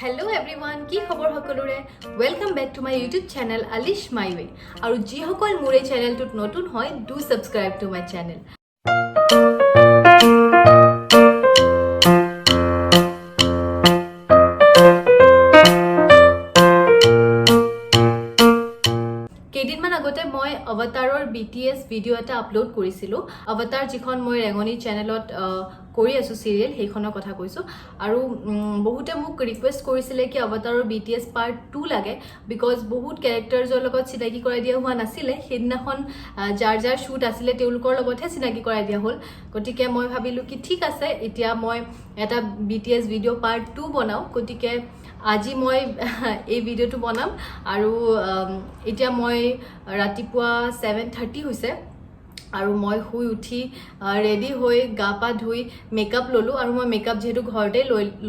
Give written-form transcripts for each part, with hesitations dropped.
Hello everyone, কি খবৰ সকলোৰে? Welcome back to my YouTube channel Alishmita. আৰু যিসকল মোৰ এই চেনেলটোত নতুন হয়, do subscribe to my channel. কেইদিনমান আগতে মই অৱতাৰৰ BTS ভিডিঅ' এটা আপলোড কৰিছিলোঁ। অৱতাৰ যিখন মই ৰেঙনি চেনেলত কৰি আছো সিৰিয়েল সেইখনৰ কথা কৈছো আৰু বহুতে মোক ৰিকুৱেষ্ট কৰিছিলে কি অৱতাৰৰ BTS পাৰ্ট 2 লাগে বিকজ বহুত ক্যাৰেক্টাৰজৰ লগত চিনাকি কৰাই দিয়া হোৱা নাছিলে সেইদিনাখন যাৰ শুট আছিলে তেওঁলোকৰ লগতহে চিনাকি কৰাই দিয়া হ'ল গতিকে মই ভাবিলো কি ঠিক আছে এতিয়া মই এটা BTS ভিডিঅ' পাৰ্ট 2 বনাও গতিকে আজি মই এই ভিডিঅ'টো বনাম আৰু এতিয়া মই ৰাতিপুৱা 7:30 হৈছে আৰু মই শুই উঠি ৰেডি হৈ গা পা ধুই মেকআপ ললো আৰু মই মেকআপ যেহেতু ঘৰতে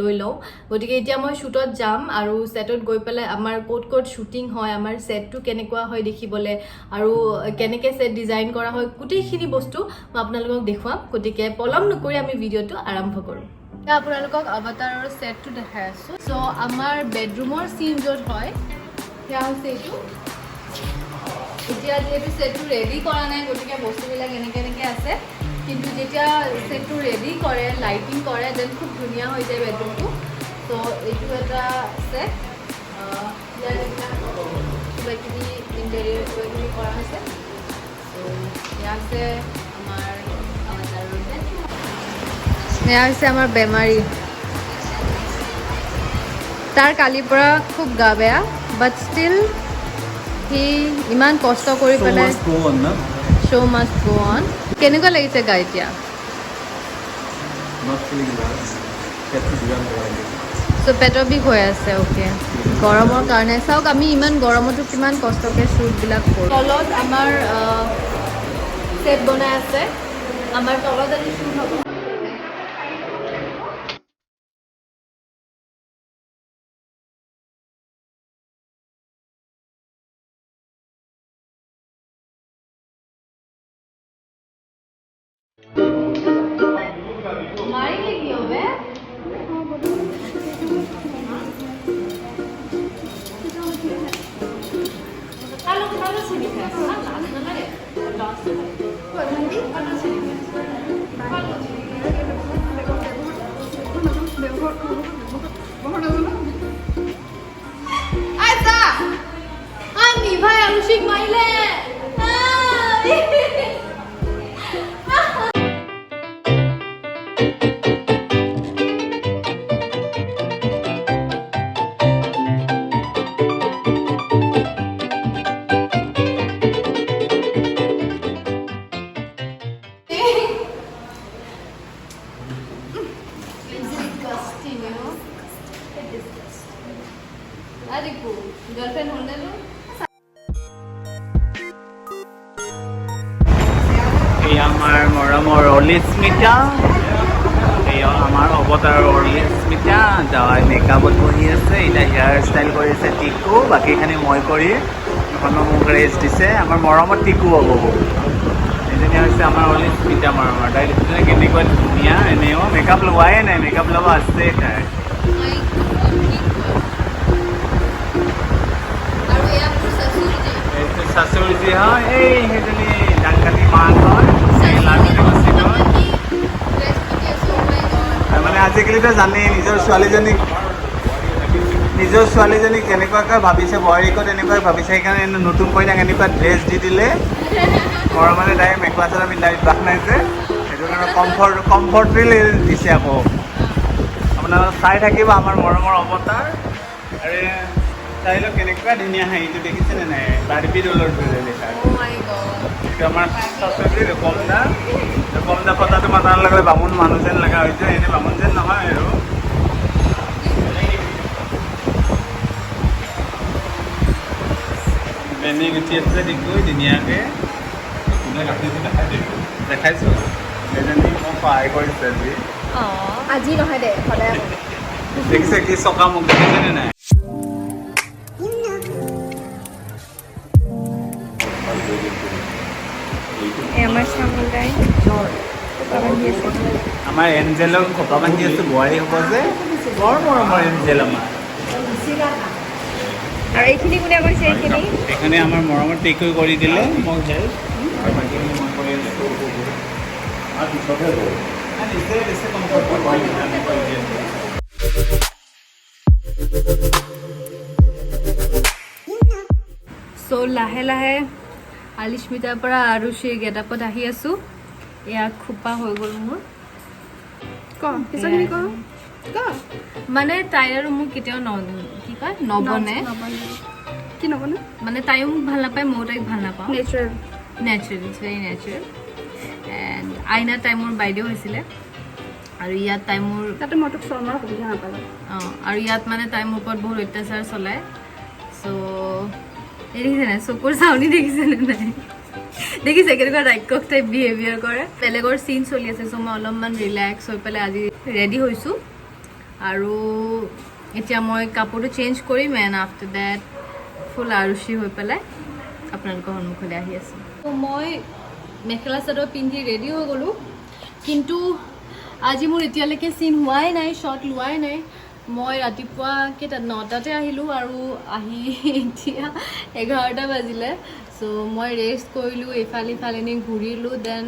লৈ লওঁ গতিকে এতিয়া মই শুটত যাম আৰু সেটত গৈ পেলাই আমাৰ কোট শুটিং হয় আমাৰ সেটটো কেনেকুৱা হয় দেখিবলে আৰু কেনেকৈ সেট ডিজাইন কৰা হয় গোটেইখিনি বস্তু মই আপোনালোকক দেখুৱাম গতিকে পলম নকৰি আমি ভিডিঅ'টো আৰম্ভ কৰোঁ আপোনালোকক অৱতাৰৰ সেটটো দেখাই আছো সো আমাৰ বেডৰুমৰ সিন য'ত হয় সেয়া হৈছে এইটো এতিয়া যেহেতু সেটটো ৰেডি কৰা নাই গতিকে বস্তুবিলাক এনেকৈ আছে কিন্তু যেতিয়া সেটটো ৰেডি কৰে লাইটিং কৰে দেন খুব ধুনীয়া হৈ যায় বেডৰুমটো তো এইটো এটা সেট ইয়াত কিবাকিবি ইণ্টেৰিয়ৰ কিবাকিবি কৰা হৈছে তো এয়া আছে আমাৰ অৱতাৰৰ বেডৰুম এয়া হৈছে আমাৰ বেমাৰী তাৰ কালিৰ পৰা খুব গা বেয়া বাট ষ্টিল হি ইমান কষ্ট কৰি পেলাই শ্ব' মাষ্ট গো অন কেনেকুৱা লাগিছে গা এতিয়া চ' পেটৰ বিষ হৈ আছে অ'কে গৰমৰ কাৰণে চাওক আমি ইমান গৰমতো কিমান কষ্টকৈ শ্বুটবিলাক কৰোঁ তলত আমাৰ ছেট বনাই আছে আমাৰ তলত আজি শ্বুট হ'ব गर्लफ्रेंड होने लो এই আমাৰ মৰমৰ অলিস্মিতা এই আমাৰ অৱতাৰৰ অলিস্মিতা যাৱাই মেকআপত বহি আছে এতিয়া হেয়াৰ ষ্টাইল কৰিছে টিকু বাকীখিনি মই কৰি এখনো মোক ৰেষ্ট দিছে আমাৰ মৰমৰ টিকু হ'ব এজনী হৈছে আমাৰ অলিস্মিতা মৰমৰ তাই দেখিছে কেনেকুৱা ধুনীয়া এনেও মেকআপ লোৱাই নাই মেকআপ ল'ব আছে তাই শাশুড়ি হয় এই সেইজনী ডাংকাটি মাক হয় মানে আজিকালিতো জানেই নিজৰ ছোৱালীজনীক কেনেকুৱাকৈ ভাবিছে বোৱাৰীকত এনেকুৱাই ভাবিছে সেইকাৰণে নতুন কইনাক এনেকুৱা ড্ৰেছ দি দিলে ঘৰৰ মানে তাই মেখেলা চাদৰ পিন্ধাই বাস নাই যে সেইটো কাৰণে কমফৰ্টেবল দিছে আকৌ আপোনালোকে চাই থাকিব আমাৰ মৰমৰ অৱতাৰ আৰু চাইলক কেনেকুৱা ধুনীয়া হাঁহিটো দেখিছেনে নাই বাৰ্বি ডলৰ দৰে দেখা এইটো আমাৰ শাশুড়ি কমদা ফটাটো মাতাৰ লগে বামুণ মানুহ যেন লগা হৈছে এনেই বামুণ যেন নহয় আৰু বেনী গুঠি আছে দেখুৱাই ধুনীয়াকৈ দেখাইছোঁ এজনী মোক সহায় কৰিছে আজি নহয় দে সদায় দেখিছে কি চকা মোক দেখিছেনে নাই আমাৰ এঞ্জেলক খোপা বান্ধি আছে বোৱাৰী হ'ব যে বৰ মৰমৰ এঞ্জেল আমাৰ আৰু এইখিনি কোনে কৰিছে এইখিনি এখানে আমাৰ মৰমৰ টেকৈ কৰি দিলে মোক যাই আৰু বাকীখিনি মই কৰি আছোঁ আৰু পিছতহে গ'ল দিছে কমফৰ্ট কৰি দিয়ে চ' লাহে লাহে আলিস্মিতাৰ পৰা আৰুষিৰ গেটআপত আহি আছোঁ এয়া খোপা হৈ গ'ল মোৰ পিছৰখিনি ক মানে তাই আৰু মোক কেতিয়াও কি কয় নবনে কি নবনে মানে তাইও মোক ভাল নাপায় ময়ো তাইক ভাল নাপাওঁ natural it's very natural and আইনা তাই মোৰ বাইদেউ হৈছিলে আৰু ইয়াত তাই মোৰ তাতে মই তোক শৰ্মাৰ সুবিধা নাপালোঁ অঁ আৰু ইয়াত মানে তাই মোৰ ওপৰত বহুত অত্যাচাৰ চলায় চ' এই দেখিছে নাই চকুৰ চাউনি দেখিছেনে নাই দেখিছে কেনেকুৱা ৰাক্ষস টাইপ বিহেভিয়াৰ কৰে বেলেগৰ চিন চলি আছে চ' মই অলপমান ৰিলেক্স হৈ পেলাই আজি ৰেডি হৈছোঁ আৰু এতিয়া মই কাপোৰটো চেঞ্জ কৰিম এণ্ড আফটাৰ ডেট ফুল আৰুষি হৈ পেলাই আপোনালোকৰ সন্মুখলৈ আহি আছোঁ ত' মই মেখেলা চাদৰ পিন্ধি ৰেডি হৈ গ'লোঁ কিন্তু আজি মোৰ এতিয়ালৈকে চিন হোৱাই নাই শ্বট লোৱাই নাই মই ৰাতিপুৱা কেইটাত 9টাতে আহিলোঁ আৰু আহি এতিয়া 11টা বাজিলে চ' মই ৰেষ্ট কৰিলোঁ ইফালে ইফালে ঘূৰিলোঁ দেন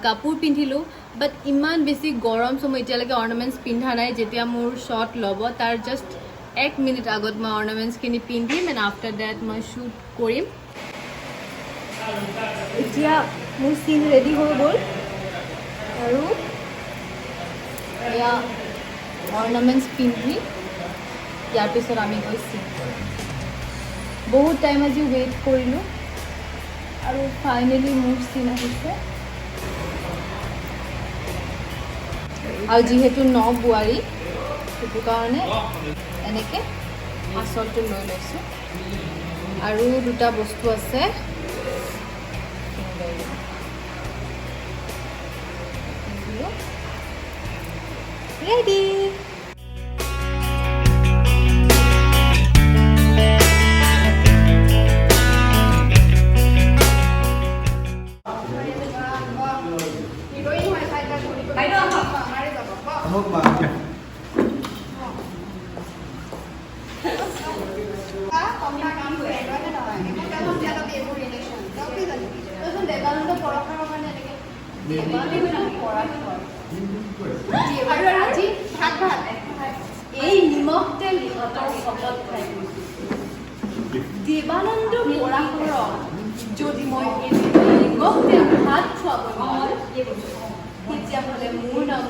কাপোৰ পিন্ধিলোঁ বাট ইমান বেছি গৰম চ' মই এতিয়ালৈকে অৰ্নামেণ্টছ পিন্ধা নাই যেতিয়া মোৰ শ্বট ল'ব তাৰ জাষ্ট 1 মিনিট আগত মই অৰ্নামেণ্টছখিনি পিন্ধিম এণ্ড আফটাৰ ডেট মই শ্বুট কৰিম এতিয়া মোৰ চিন ৰেডি হৈ গ'ল আৰু এয়া অৰ্নামেণ্টছ পিন্ধি ইয়াৰ পিছত আমি গৈছোঁ বহুত টাইম আজি ৱেইট কৰিলোঁ আৰু ফাইনেলি মোৰ চিন আহিছে আৰু যিহেতু বোৱাৰী সেইটো কাৰণে এনেকৈ আঁচলটো লৈ লৈছোঁ আৰু দুটা বস্তু আছে ৰেডি এই নিমখ তেল ইহঁতৰ চবত খাই দেৱানন্দ পৰাশৰক যদি মই নিমখ তেল ভাত খুৱাব নোৱাৰোঁ তেতিয়াহ'লে মোৰ নাম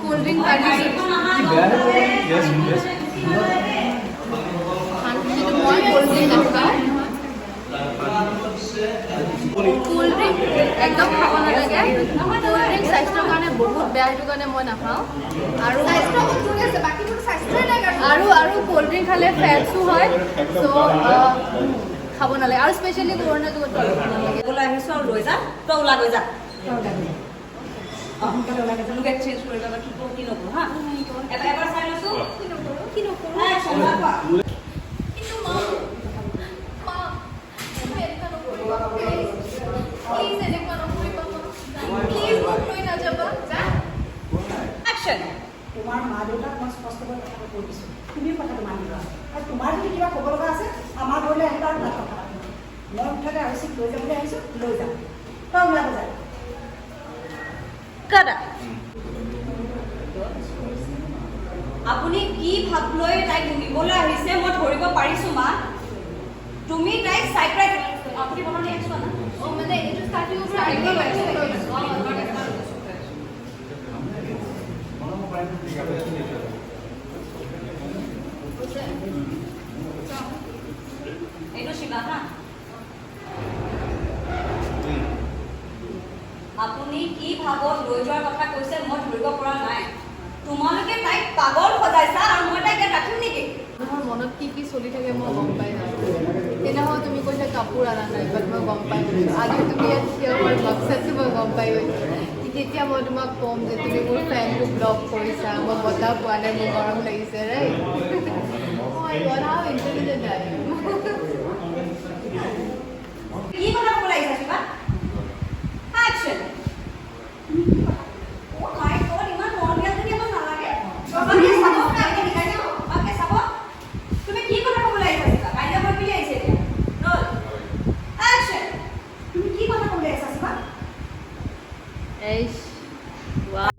কোল্ড ড্ৰিঙ্ক মই কোল্ড ড্ৰিঙ্ক নাখাওঁ কোল্ড ড্ৰিঙ্ক একদম খাব নালাগে কোল্ড ড্ৰিঙ্ক স্বাস্থ্যৰ কাৰণে বহুত বেয়া সেইটো কাৰণে মই নাখাওঁ আৰু আৰু কোল্ড ড্ৰিঙ্ক খালে ফেটছো হয় চ' খাব নালাগে আৰু স্পেচিয়েলি কৰোণা যুগত নালাগে ওলাই আহিছোঁ আৰু লৈ যা তই ওলাই লৈ যা চেঞ্জ কৰি ল'বা কি কৰোঁ কি নকৰোঁ হা এবাৰ চাই লৈছোঁ কি নকৰোঁ তোমাৰ মা দেউতাক মই স্পষ্টকৈ কথাটো কৈ দিছোঁ তুমিও কথাটো মানিবা আৰু তোমাৰ যদি কিবা ক'ব লগা আছে আমাৰ ঘৰলৈ আহিবা আৰু তাত কথা পাতিম মই মুঠতে আৰচিক লৈ যাম বুলি আহিছোঁ লৈ যাম তই ওলাব যা দাদা আপুনি কি ভাব লৈ তাইক নিবলৈ আহিছে মই ধৰিব পাৰিছোঁ মা তুমি তাইক চাইপ্ৰাই আপুনি বনাই আহিছোঁ না মানে এইটো ষ্টাৰ্টিং এইটো শিবা হা আপুনি কি ভাবত লৈ যোৱাৰ কথা কৈছে মই ধৰিব পৰা নাই তোমালোকে তাইক পাগল সজাইছা আৰু কাপোৰ অনা নাই বাট মই গম পাই গৈছোঁ আজি তুমি ইয়াত থিয় হোৱাৰ মকচদটো মই গম পাই গৈছোঁ তেতিয়া মই তোমাক ক'ম যে তুমি মোৰ ফ্ৰেণ্ডটো ব্লক কৰিছা মই বতাহ পোৱা নাই মোৰ গৰম লাগিছে right how intelligent I am. কি কথা ক'ব লাগিছে শিৱা একচন ও মাই গড ইমান নৰ্মেল যদি আমাক নালাগে বাবাকে চাব কাইলে শিকাই দিও বাবাকে চাব তুমি কি কথা ক'ব লাগিছে শিৱা কাইলে মই পিলে আহিছে এতিয়া ৰল একচন তুমি কি কথা ক'ব লাগিছে শিৱা Eish. Wow.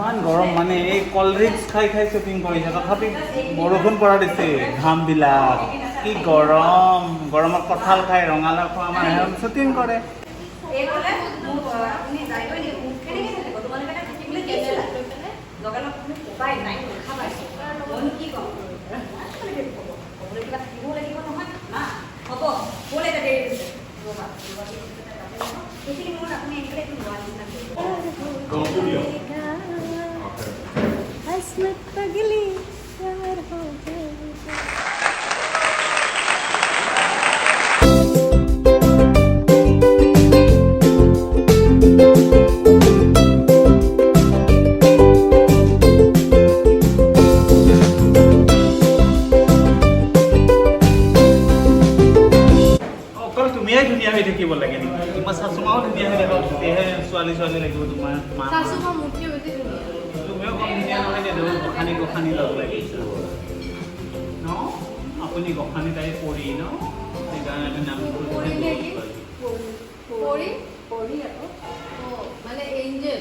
ইমান গৰম মানে এই কল্ড ড্ৰিংকছ খাই খাই শ্বপিং কৰিছে তথাপি বৰষুণ পৰা দিছে ঘামবিলাক কি গৰম গৰমত কঁঠাল খাই ৰঙালাও খোৱা মানুহে শ্বপিং কৰে এই বলে আপুনি যাইবই নি মুখ কেনেকৈ থাকিব তোমালোকে এটা থাকিবলৈ কি আছে লগালগ তুমি উপায় নাই খাবাইছো মই কি ক'ম ক'বলৈ কিবা থাকিব লাগিব নহয় না হ'ব ব'লে এটা দেৰি হৈছে ৰ'বা সেইখিনি মনত আপুনি আহিলে একো লোৱা নিচিনা हसमत पगली प्यार हो गया তুমিয়ে ধুনীয়া হৈ থাকিব লাগে নেকি তোমাৰ শাশুমাও ধুনীয়া হৈ থাকিব তেতিয়াহে ছোৱালী ছোৱালী লাগিব তোমাৰ শাশুমা মুঠি বেছি ধুনীয়া তুমিও কম ধুনীয়া নহয় যে গোসানী গোসানী ল'ব লাগিছে ন আপুনি গোসানী তাই পঢ়ি ন সেইকাৰণে নামটো পৰি পৰি আকৌ মানে এঞ্জেল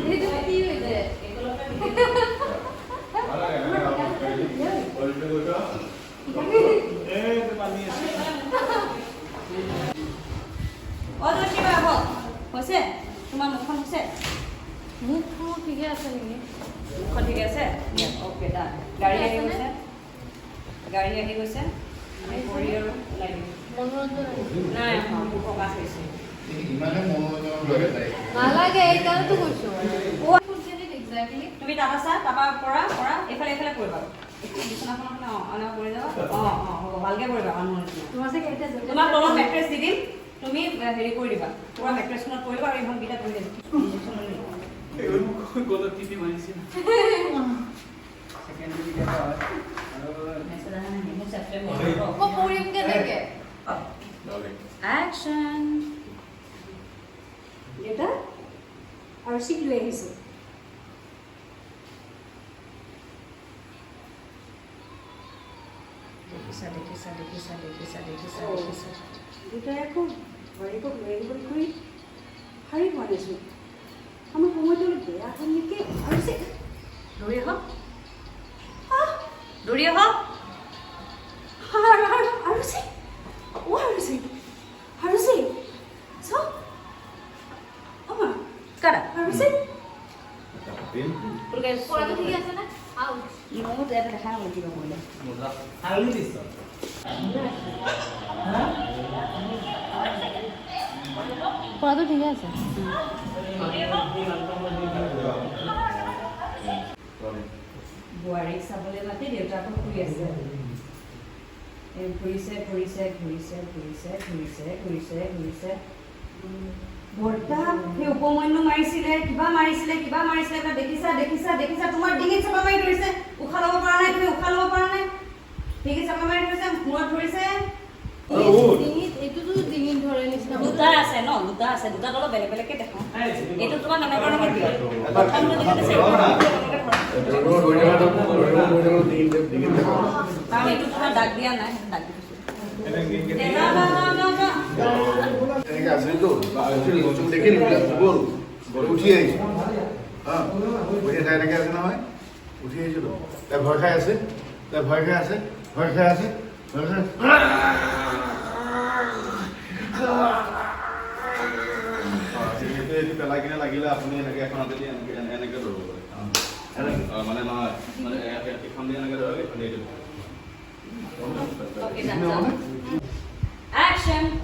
সেইটো কি হৈছে হৈছে তোমাৰ মুখখন হৈছে মুখখন ঠিকে আছে নেকি মুখখন ঠিকে আছে অ'কে দা গাড়ী আহি গৈছে আমি কৰি আৰু ওলাই দিম মনোৰঞ্জন নাই প্ৰকাশ হৈছে নালাগে এইকাৰণেতো কৈছো এক্সাক্টলি তুমি তাপা চা তাপা পৰা এইফালে কৰিবা বিছনাখন অনা কৰি যাবা হ'ব ভালকৈ কৰিবা মানুহৰ নিচিনা তোমাক তলত মেট্ৰেছ দি দিম তুমি হেৰি কৰি দিবা পুৰা মেট্ৰেছখনত পৰিবা আৰু এইখন বিটা কৰি দিম গলত টিপি মাৰিছে মই পঢ়িম কেনেকে একশ্যন দেউতা আৰু চিট লৈ আহিছোঁ দেউতাই আকৌ ঘৰীকক লৈ আহিবলৈ কৰি শাৰী পোৱা নাইছোঁ আমাৰ সময়টো অলপ বেয়া হ'ল নেকি আৰু দৌৰি আহক দৌৰি আহক পঢ়াটো ঠিকে আছে না মোৰ এটা দেখা নাপালোঁ কিবা কৰিলে পঢ়াটো ঠিকে আছে বোৱাৰীক চাবলৈ মাতি দেউতাকক শুই আছে ঘূৰিছে ঘূৰিছে ঘূৰিছে ঘূৰিছে ঘূৰিছে ঘূৰিছে ঘূৰিছে বৰ্তা সেই উপমন্যু মাৰিছিলে কিবা এটা দেখিছা দেখিছা দেখিছা তোমাৰ ডিঙিত চাপা মাৰি ধৰিছে উশাহ ল'ব পৰা নাই তুমি উশাহ ল'ব পৰা নাই ডিঙিত চাপা মাৰি ধৰিছে মূৰত ধৰিছে এইটোতো ডিঙিত ধৰে নিচিনা দুটা আছে ন দুটা আছে দুটা অলপ বেলেগ বেলেগকে দেখাওঁ এইটো তোমাক এনেকৈ দিয়ে প্ৰথমটো দেখিছে কাৰণ এইটো তোমাৰ দাগ দিয়া নাই দাগ দিছোঁ এনেকে আছিলতো দেখিলো গ'ল উঠি আহিছো উঠি তাই এনেকে আছে নহয় উঠি আহিছিলো তাই ভয় খাই আছে পেলাই কিনে লাগিলে আপুনি এনেকে এখন হাতে দি এনেকে ধৰিব পাৰে মানে নহয় মানে এখন দি এনেকে ধৰক এখন দি দিব Okay, that's all. Action!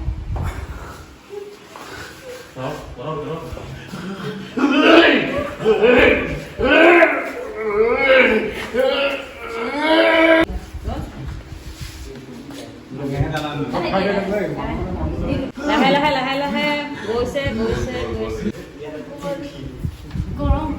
লাহে গৈছে গৰম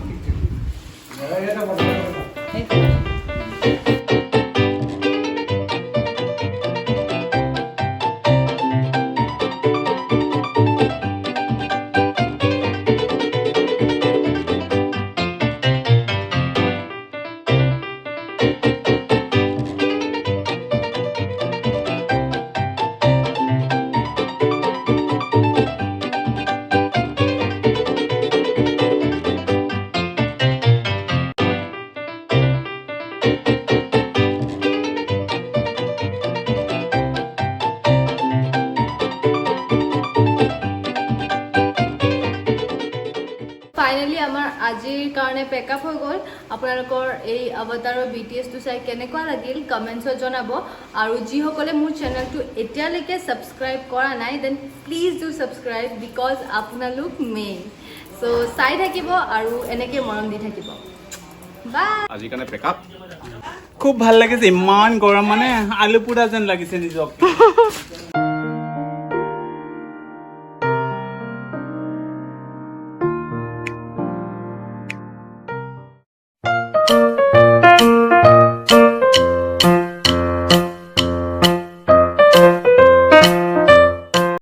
ফাইনেলি আমাৰ আজিৰ কাৰণে পেকআপ হৈ গ'ল আপোনালোকৰ এই অৱতাৰৰ BTSটো চাই কেনেকুৱা লাগিল কমেণ্টছত জনাব আৰু যিসকলে মোৰ চেনেলটো এতিয়ালৈকে ছাবস্ক্ৰাইব কৰা নাই then please do subscribe because আপোনালোক মেইন সো চাই থাকিব আৰু এনেকৈ মৰম দি থাকিব বাই আজিৰ কাৰণে পেকআপ খুব ভাল লাগিছে ইমান গৰম মানে আলু পোৰা যেন লাগিছে নিজক